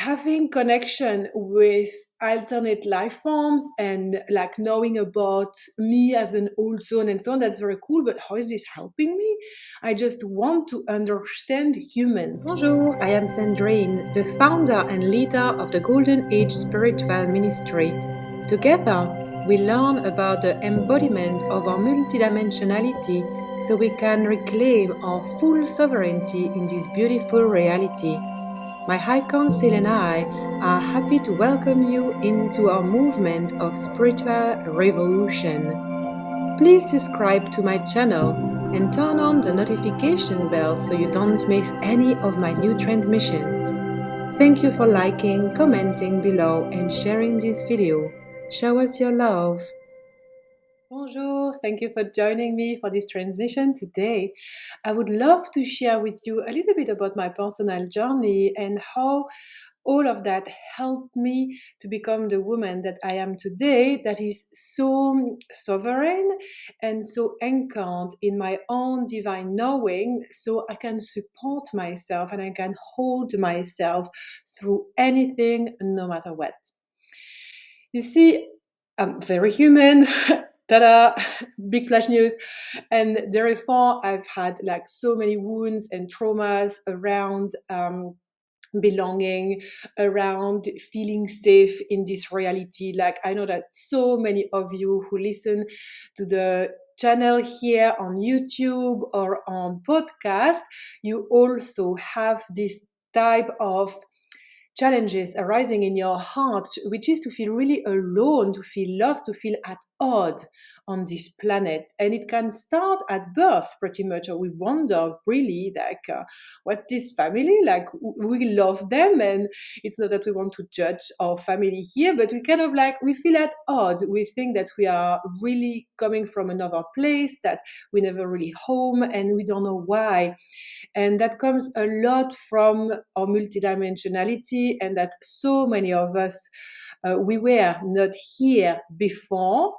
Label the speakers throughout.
Speaker 1: having connection with alternate life forms and like knowing about me as an old soul and so on, that's very cool. But how is this helping me? I just want to understand humans.
Speaker 2: Bonjour, I am Sandrine, the founder and leader of the Golden Age Spiritual Ministry. Together, we learn about the embodiment of our multidimensionality so we can reclaim our full sovereignty in this beautiful reality. My High Council and I are happy to welcome you into our movement of spiritual revolution. Please subscribe to my channel and turn on the notification bell so you don't miss any of my new transmissions. Thank you for liking, commenting below and sharing this video. Show us your love.
Speaker 1: Bonjour, thank you for joining me for this transmission today. I would love to share with you a little bit about my personal journey and how all of that helped me to become the woman that I am today, that is so sovereign and so anchored in my own divine knowing, so I can support myself and I can hold myself through anything, no matter what. You see, I'm very human. Ta-da! Big flash news. And therefore, I've had like so many wounds and traumas around belonging, around feeling safe in this reality. Like I know that so many of you who listen to the channel here on YouTube or on podcast, you also have this type of challenges arising in your heart, which is to feel really alone, to feel lost, to feel at odds on this planet. And it can start at birth, pretty much. Or we wonder really, like, what this family, like, we love them. And it's not that we want to judge our family here, but we kind of like, we feel at odds. We think that we are really coming from another place, that we never really home, and we don't know why. And that comes a lot from our multidimensionality, and that so many of us, we were not here before.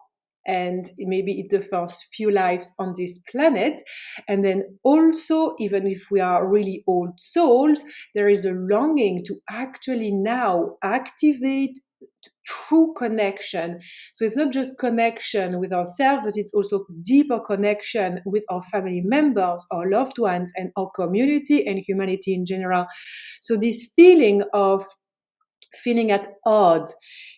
Speaker 1: And maybe it's the first few lives on this planet. And then also, even if we are really old souls, there is a longing to actually now activate true connection. So it's not just connection with ourselves, but it's also deeper connection with our family members, our loved ones, and our community and humanity in general. So this feeling of feeling at odd,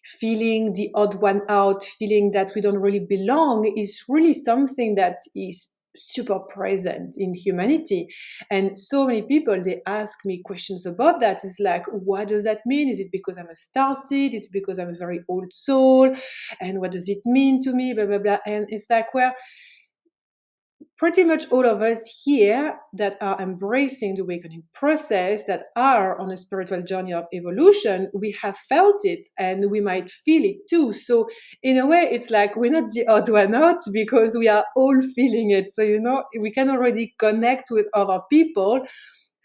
Speaker 1: feeling the odd one out, feeling that we don't really belong is really something that is super present in humanity. And so many people, they ask me questions about that. It's like, what does that mean? Is it because I'm a starseed? Is it because I'm a very old soul? And what does it mean to me? Blah, blah, blah. And it's like, well, pretty much all of us here that are embracing the awakening process, that are on a spiritual journey of evolution, we have felt it and we might feel it too. So in a way, it's like we're not the odd one out because we are all feeling it. So, we can already connect with other people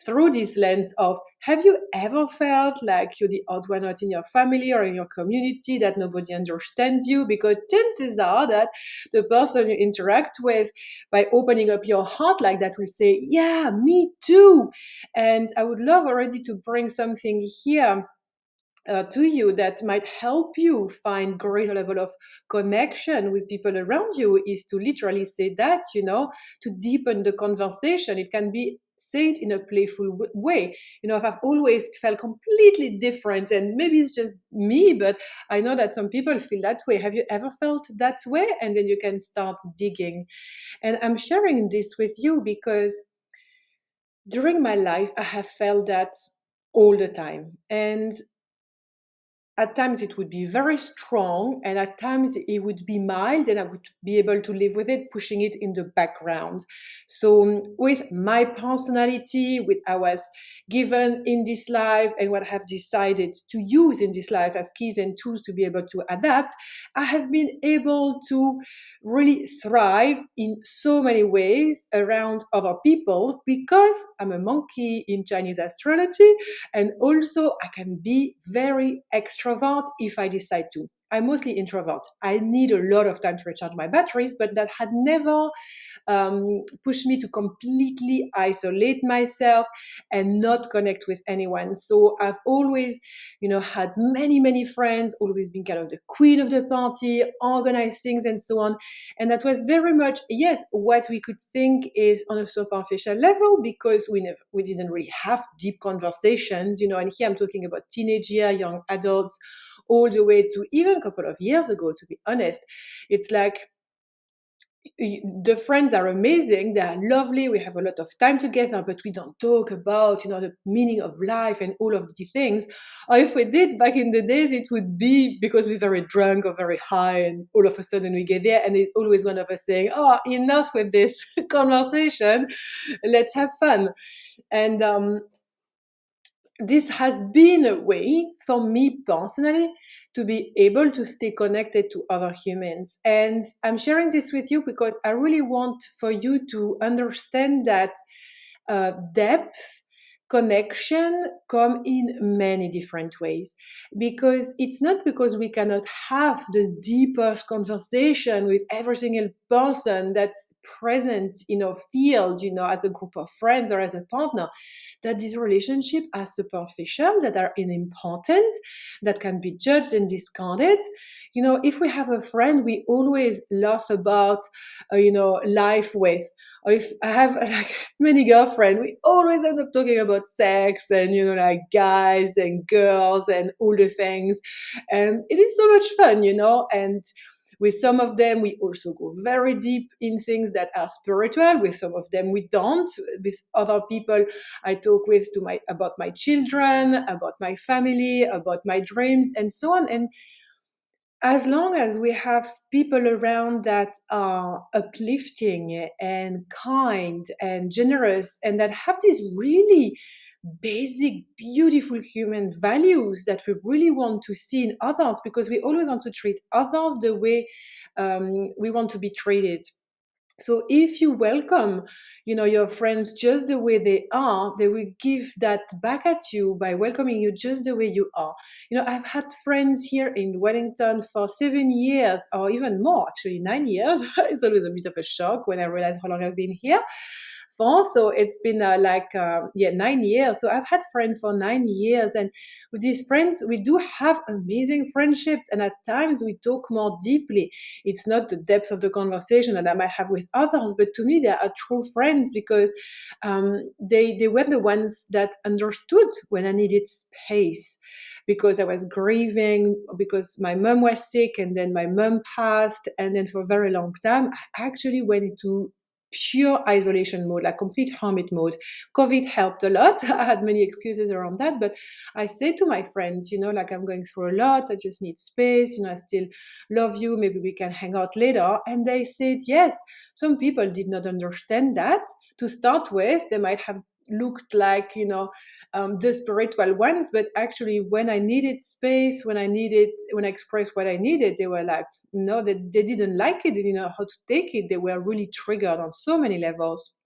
Speaker 1: through this lens of, have you ever felt like you're the odd one out in your family or in your community, that nobody understands you? Because chances are that the person you interact with, by opening up your heart like that, will say, yeah, me too. And I would love already to bring something here to you that might help you find greater level of connection with people around you, is to literally say that, to deepen the conversation. It can be said in a playful way. I've always felt completely different, and maybe it's just me, but I know that some people feel that way. Have you ever felt that way? And then you can start digging. And I'm sharing this with you because during my life, I have felt that all the time. And at times it would be very strong, and at times it would be mild, and I would be able to live with it, pushing it in the background. So with my personality, with I was given in this life and what I have decided to use in this life as keys and tools to be able to adapt, I have been able to really thrive in so many ways around other people, because I'm a monkey in Chinese astrology. And also I can be very extrovert if I decide to. I'm mostly introvert. I need a lot of time to recharge my batteries, but that had never pushed me to completely isolate myself and not connect with anyone. So I've always, had many, many friends, always been kind of the queen of the party, organize things and so on. And that was very much, yes, what we could think is on a superficial level, because we didn't really have deep conversations, and here I'm talking about teenage year, young adults, all the way to even a couple of years ago, to be honest. It's like the friends are amazing, they are lovely, we have a lot of time together, but we don't talk about the meaning of life and all of these things. Or if we did back in the days, it would be because we're very drunk or very high, and all of a sudden we get there and it's always one of us saying, oh, enough with this conversation, let's have fun. And this has been a way for me personally to be able to stay connected to other humans. And I'm sharing this with you because I really want for you to understand that depth, connection come in many different ways, because it's not because we cannot have the deepest conversation with every single person that's present in our field, as a group of friends or as a partner, that this relationship are superficial, that are unimportant, that can be judged and discarded. If we have a friend we always laugh about, life with, or if I have like many girlfriends, we always end up talking about sex and like guys and girls and all the things, and it is so much fun, and with some of them we also go very deep in things that are spiritual, with some of them we don't. With other people I talk with to my about my children, about my family, about my dreams and so on. And as long as we have people around that are uplifting and kind and generous, and that have these really basic, beautiful human values that we really want to see in others, because we always want to treat others the way we want to be treated. So if you welcome, your friends just the way they are, they will give that back at you by welcoming you just the way you are. I've had friends here in Wellington for 7 years, or even more, actually 9 years. It's always a bit of a shock when I realize how long I've been here for. So it's been 9 years. So I've had friends for 9 years, and with these friends we do have amazing friendships, and at times we talk more deeply. It's not the depth of the conversation that I might have with others, but to me they are true friends, because they were the ones that understood when I needed space, because I was grieving, because my mom was sick and then my mom passed, and then for a very long time I actually went into pure isolation mode, like complete hermit mode. COVID helped a lot. I had many excuses around that, but I say to my friends, like, I'm going through a lot, I just need space, I still love you, maybe we can hang out later. And they said yes. Some people did not understand that. To start with, they might have looked like, the spiritual ones, but actually when I needed space, when I expressed what I needed, they were like, no, they didn't like it, they didn't know how to take it, they were really triggered on so many levels.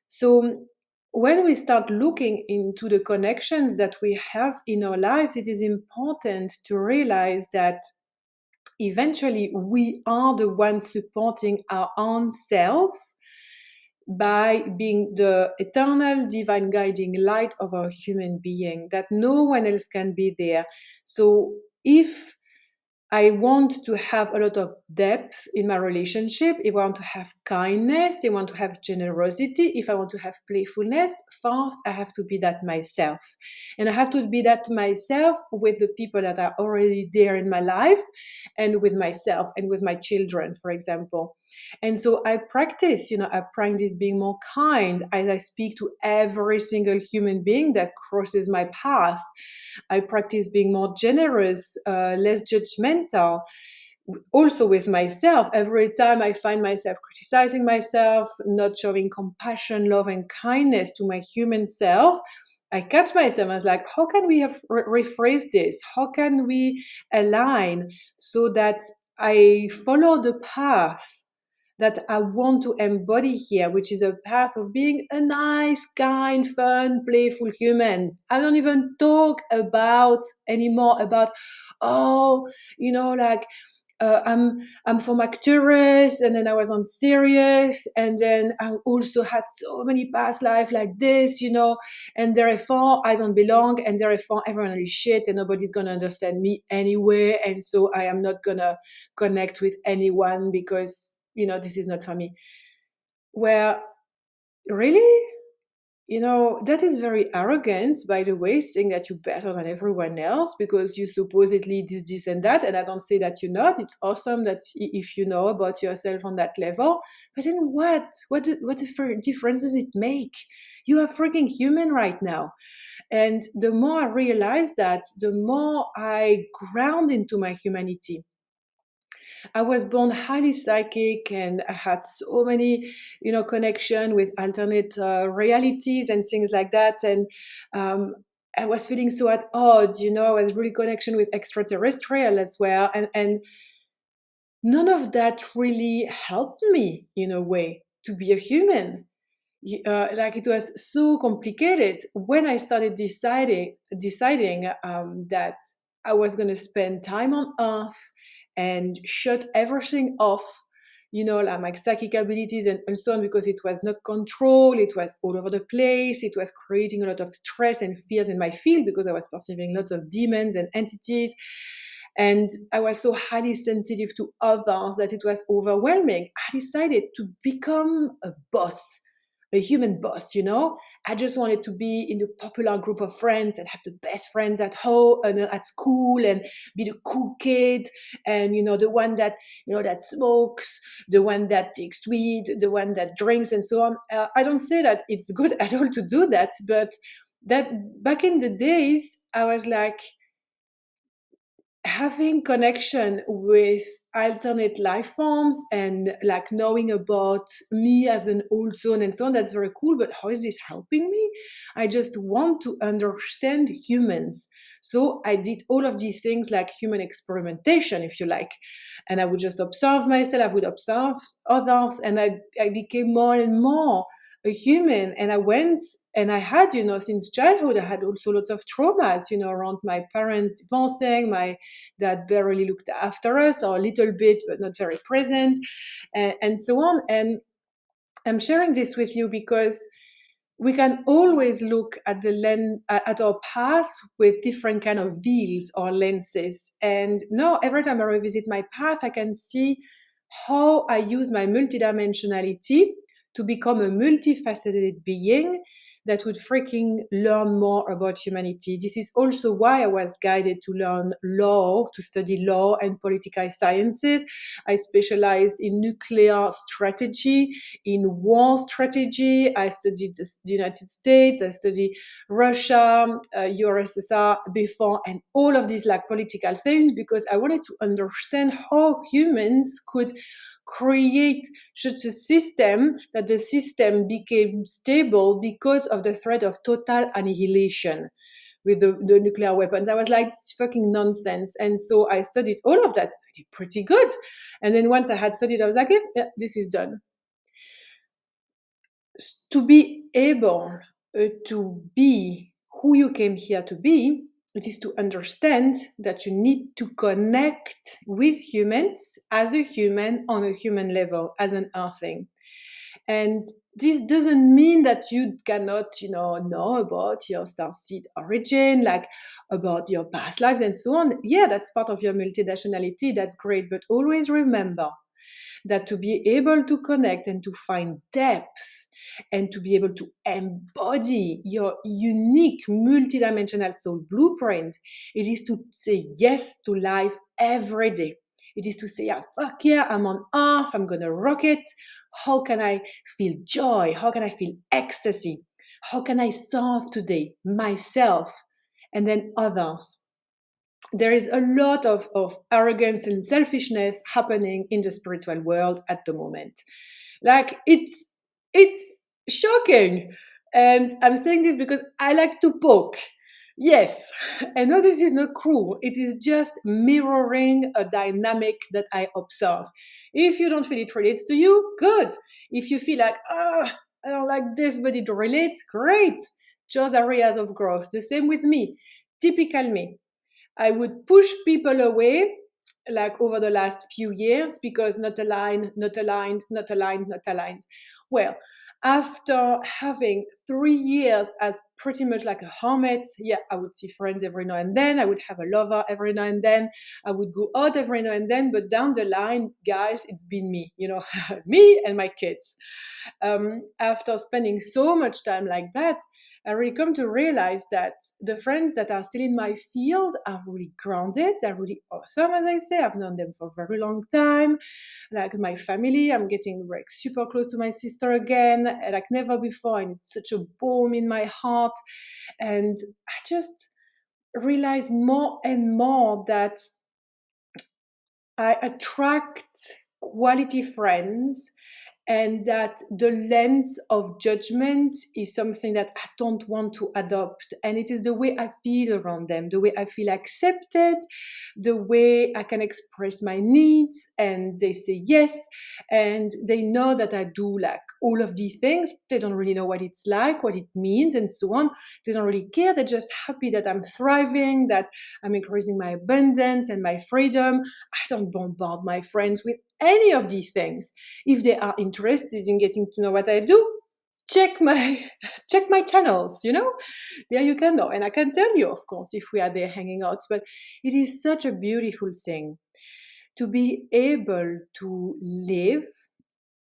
Speaker 1: So when we start looking into the connections that we have in our lives, it is important to realize that eventually we are the ones supporting our own self by being the eternal divine guiding light of our human being, that no one else can be there. So if I want to have a lot of depth in my relationship, if I want to have kindness, if I want to have generosity, if I want to have playfulness, first I have to be that myself. And I have to be that myself with the people that are already there in my life, and with myself and with my children, for example. And so I practice being more kind as I speak to every single human being that crosses my path. I practice being more generous, less judgmental, also with myself. Every time I find myself criticizing myself, not showing compassion, love, and kindness to my human self, I catch myself. I was like, how can we have rephrase this? How can we align so that I follow the path that I want to embody here, which is a path of being a nice, kind, fun, playful human. I don't even talk about anymore about, oh, like I'm from actress, and then I was on serious, and then I also had so many past life like this, and therefore I don't belong, and therefore everyone is shit, and nobody's gonna understand me anyway, and so I am not gonna connect with anyone because this is not for me. Where really, that is very arrogant, by the way, saying that you're better than everyone else because you supposedly this, and that. And I don't say that you're not. It's awesome that if you know about yourself on that level. But then what? What difference does it make? You are freaking human right now. And the more I realize that, the more I ground into my humanity. I was born highly psychic, and I had so many, connection with alternate realities and things like that. And um, I was feeling so at odds, I was really connection with extraterrestrial as well. And none of that really helped me in a way to be a human. Like it was so complicated when I started deciding that I was going to spend time on Earth and shut everything off, like my psychic abilities and so on, because it was not controlled, it was all over the place, it was creating a lot of stress and fears in my field because I was perceiving lots of demons and entities. And I was so highly sensitive to others that it was overwhelming. I decided to become a boss, a human boss, I just wanted to be in the popular group of friends and have the best friends at home and at school and be the cool kid and, the one that, that smokes, the one that takes weed, the one that drinks and so on. I don't say that it's good at all to do that, but that back in the days, I was like, having connection with alternate life forms and like knowing about me as an old zone and so on, that's very cool, but how is this helping me? I just want to understand humans, so I did all of these things like human experimentation, if you like, and I would just observe myself, I would observe others, and I became more and more a human. And I went and I had, since childhood, I had also lots of traumas, around my parents divorcing, my dad barely looked after us, or a little bit, but not very present, and so on. And I'm sharing this with you because we can always look at the at our past with different kind of veils or lenses. And now every time I revisit my path, I can see how I use my multidimensionality to become a multifaceted being that would freaking learn more about humanity. This is also why I was guided to learn law, to study law and political sciences. I specialized in nuclear strategy, in war strategy. I studied the United States, I studied Russia, USSR before, and all of these like political things, because I wanted to understand how humans could create such a system that the system became stable because of the threat of total annihilation with the nuclear weapons. I was like, it's fucking nonsense. And so I studied all of that. I did pretty good. And then once I had studied, I was like, yeah, this is done. To be able to be who you came here to be, it is to understand that you need to connect with humans as a human on a human level, as an earthling. And this doesn't mean that you cannot, know about your starseed origin, like about your past lives and so on. Yeah, that's part of your multidimensionality. That's great. But always remember that to be able to connect and to find depth and to be able to embody your unique multidimensional soul blueprint, it is to say yes to life every day. It is to say, yeah, fuck yeah, I'm on earth, I'm gonna rock it. How can I feel joy? How can I feel ecstasy? How can I serve today myself and then others? There is a lot of arrogance and selfishness happening in the spiritual world at the moment. Like it's shocking. And I'm saying this because I like to poke. Yes, and no, this is not cruel. It is just mirroring a dynamic that I observe. If you don't feel it relates to you, good. If you feel like, I don't like this, but it relates, great. Chose areas of growth. The same with me. Typical me. I would push people away like over the last few years because not aligned, not aligned, not aligned, not aligned. Well, after having 3 years as pretty much like a hermit, yeah, I would see friends every now and then. I would have a lover every now and then. I would go out every now and then. But down the line, guys, it's been me, me and my kids. After spending so much time like that, I really come to realize that the friends that are still in my field are really grounded, they're really awesome, as I say. I've known them for a very long time. Like my family, I'm getting like super close to my sister again, like never before, and it's such a balm in my heart. And I just realize more and more that I attract quality friends and that the lens of judgment is something that I don't want to adopt. And it is the way I feel around them, the way I feel accepted, the way I can express my needs, and they say yes, and they know that I do like all of these things. They don't really know what it's like, what it means, and so on. They don't really care. They're just happy that I'm thriving, that I'm increasing my abundance and my freedom. I don't bombard my friends with any of these things. If they are interested in getting to know what I do, check my check my channels, there you can know, and I can tell you, of course, if we are there hanging out. But it is such a beautiful thing to be able to live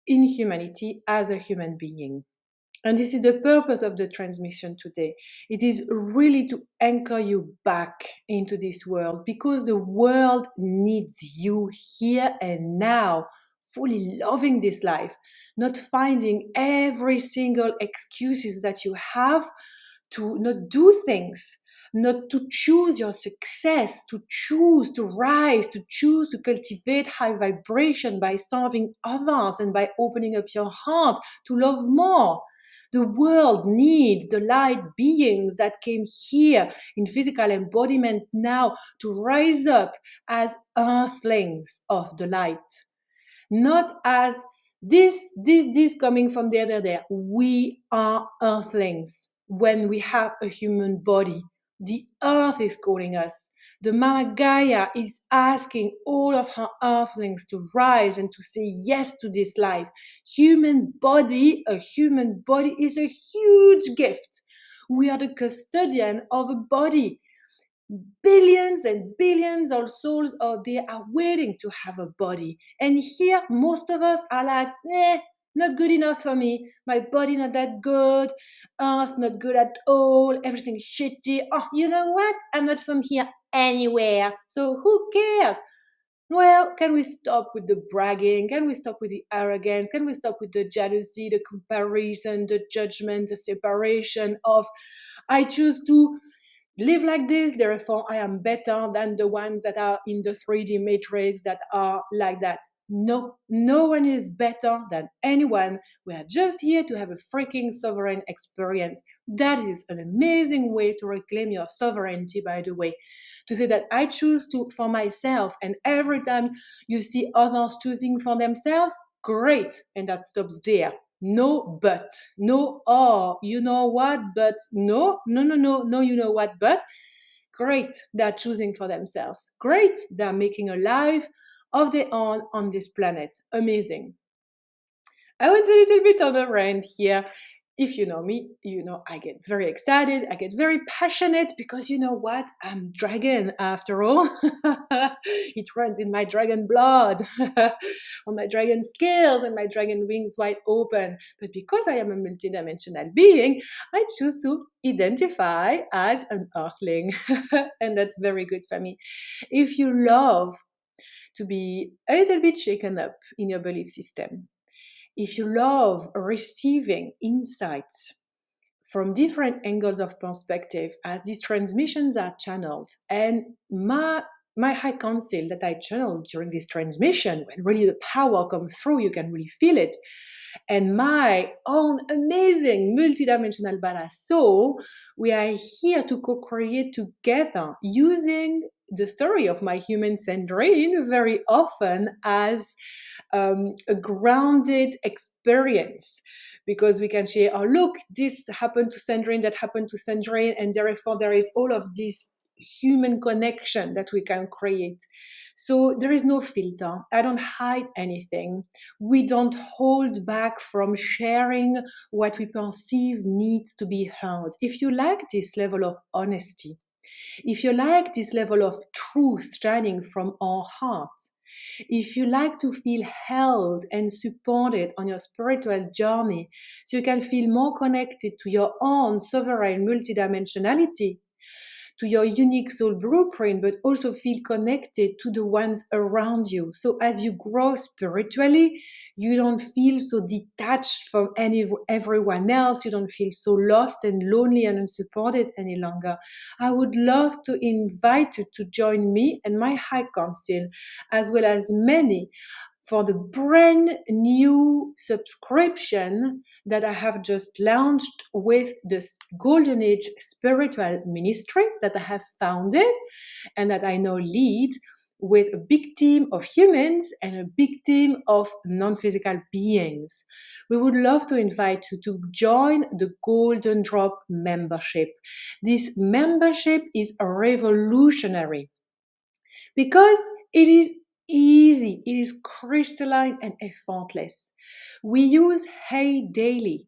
Speaker 1: in humanity as a human being. And this is the purpose of the transmission today. It is really to anchor you back into this world because the world needs you here and now, fully loving this life, not finding every single excuses that you have to not do things, not to choose your success, to choose to rise, to choose to cultivate high vibration by serving others and by opening up your heart to love more. The world needs the light beings that came here in physical embodiment now to rise up as earthlings of the light, not as this coming from there. We are earthlings when we have a human body. The earth is calling us. The Mama Gaia is asking all of her earthlings to rise and to say yes to this life. A human body is a huge gift. We are the custodian of a body. Billions and billions of souls out there are waiting to have a body. And here, most of us are like, not good enough for me. My body not that good. Earth not good at all. Everything shitty. Oh, you know what? I'm not from here anywhere. So who cares? Well, can we stop with the bragging? Can we stop with the arrogance? Can we stop with the jealousy, the comparison, the judgment, the separation of I choose to live like this, therefore I am better than the ones that are in the 3D matrix that are like that. No, no one is better than anyone. We are just here to have a freaking sovereign experience. That is an amazing way to reclaim your sovereignty, by the way. To say that I choose to for myself, and every time you see others choosing for themselves, great, and that stops there. No, but no, oh, you know what, but no, you know what, but great, they're choosing for themselves. Great, they're making a life of their own on this planet. Amazing. I went a little bit on a rant here. If you know me, you know I get very excited, I get very passionate because you know what? I'm dragon after all. It runs in my dragon blood, on my dragon scales and my dragon wings wide open. But because I am a multidimensional being, I choose to identify as an earthling. And that's very good for me. If you love to be a little bit shaken up in your belief system, if you love receiving insights from different angles of perspective as these transmissions are channeled, and my my high council that I channeled during this transmission, when really the power comes through, you can really feel it. And my own amazing multidimensional badass soul, we are here to co-create together using the story of my human Sandrine very often as a grounded experience, because we can share, oh, look, this happened to Sandrine, that happened to Sandrine, and therefore there is all of this human connection that we can create. So there is no filter. I don't hide anything. We don't hold back from sharing what we perceive needs to be heard. If you like this level of honesty, if you like this level of truth shining from our heart, if you like to feel held and supported on your spiritual journey so you can feel more connected to your own sovereign multidimensionality, to your unique soul blueprint, but also feel connected to the ones around you. So as you grow spiritually, you don't feel so detached from everyone else. You don't feel so lost and lonely and unsupported any longer. I would love to invite you to join me and my high council, as well as many, for the brand new subscription that I have just launched with the Golden Age Spiritual Ministry that I have founded and that I now lead with a big team of humans and a big team of non-physical beings. We would love to invite you to join the Golden Drop membership. This membership is revolutionary because it is easy, it is crystalline and effortless. We use Hey Daily.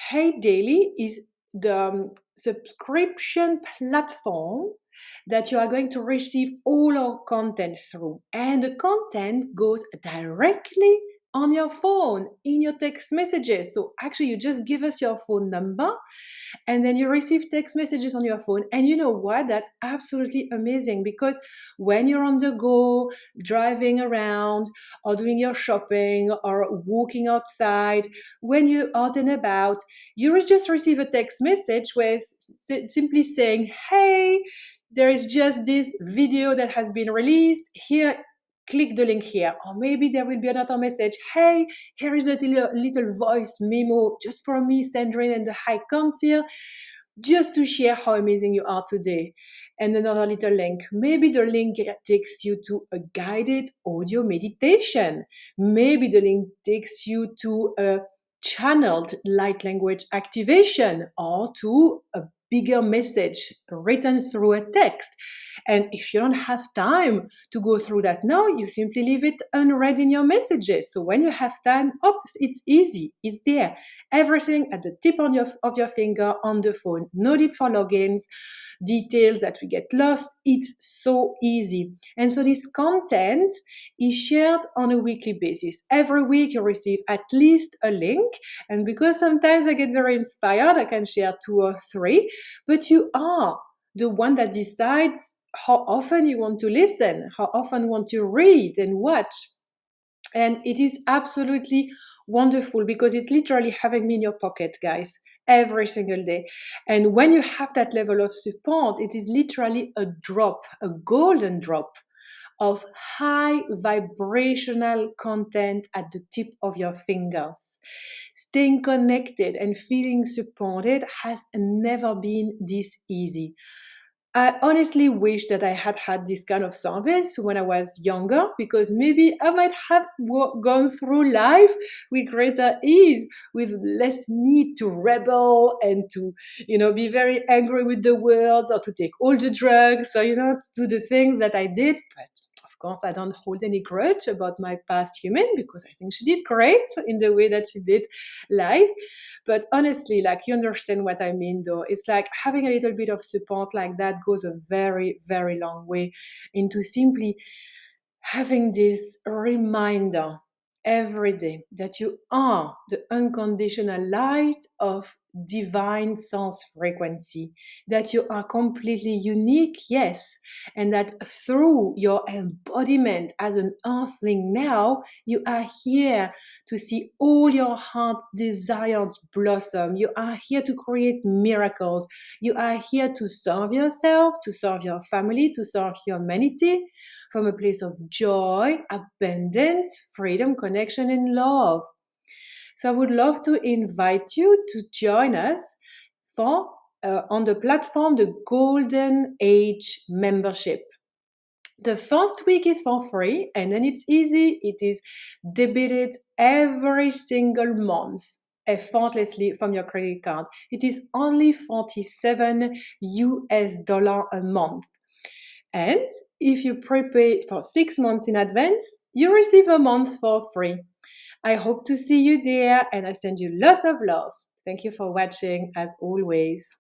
Speaker 1: Hey Daily is the subscription platform that you are going to receive all our content through. And the content goes directly on your phone in your text messages. So actually, you just give us your phone number and then you receive text messages on your phone. And you know what? That's absolutely amazing, because when you're on the go, driving around, or doing your shopping, or walking outside, when you're out and about, you will just receive a text message with simply saying, hey, there is just this video that has been released. Here, click the link here. Or maybe there will be another message. Hey, here is a little voice memo just for me, Sandrine, and the High Council, just to share how amazing you are today. And another little link. Maybe the link takes you to a guided audio meditation. Maybe the link takes you to a channeled light language activation, or to a bigger message written through a text. And if you don't have time to go through that now, you simply leave it unread in your messages. So when you have time, oops, it's easy. It's there. Everything at the tip of your finger on the phone. No need for logins, details that we get lost. It's so easy. And so this content is shared on a weekly basis. Every week you receive at least a link. And because sometimes I get very inspired, I can share 2 or 3. But you are the one that decides how often you want to listen, how often you want to read and watch. And it is absolutely wonderful because it's literally having me in your pocket, guys, every single day. And when you have that level of support, it is literally a drop, a golden drop of high vibrational content at the tip of your fingers. Staying connected and feeling supported has never been this easy. I honestly wish that I had had this kind of service when I was younger, because maybe I might have gone through life with greater ease, with less need to rebel and to, be very angry with the world, or to take all the drugs, or, to do the things that I did. But of course, I don't hold any grudge about my past human, because I think she did great in the way that she did life. But honestly, like, you understand what I mean, though. It's like having a little bit of support like that goes a very, very long way into simply having this reminder every day that you are the unconditional light of divine source frequency, that you are completely unique, yes, and that through your embodiment as an earthling now, you are here to see all your heart's desires blossom. You are here to create miracles. You are here to serve yourself, to serve your family, to serve humanity from a place of joy, abundance, freedom, connection, and love. So I would love to invite you to join us for on the platform, the Golden Age membership. The first week is for free, and then it's easy. It is debited every single month effortlessly from your credit card. It is only 47 US dollar a month. And if you prepay for 6 months in advance, you receive a month for free. I hope to see you there, and I send you lots of love. Thank you for watching as always.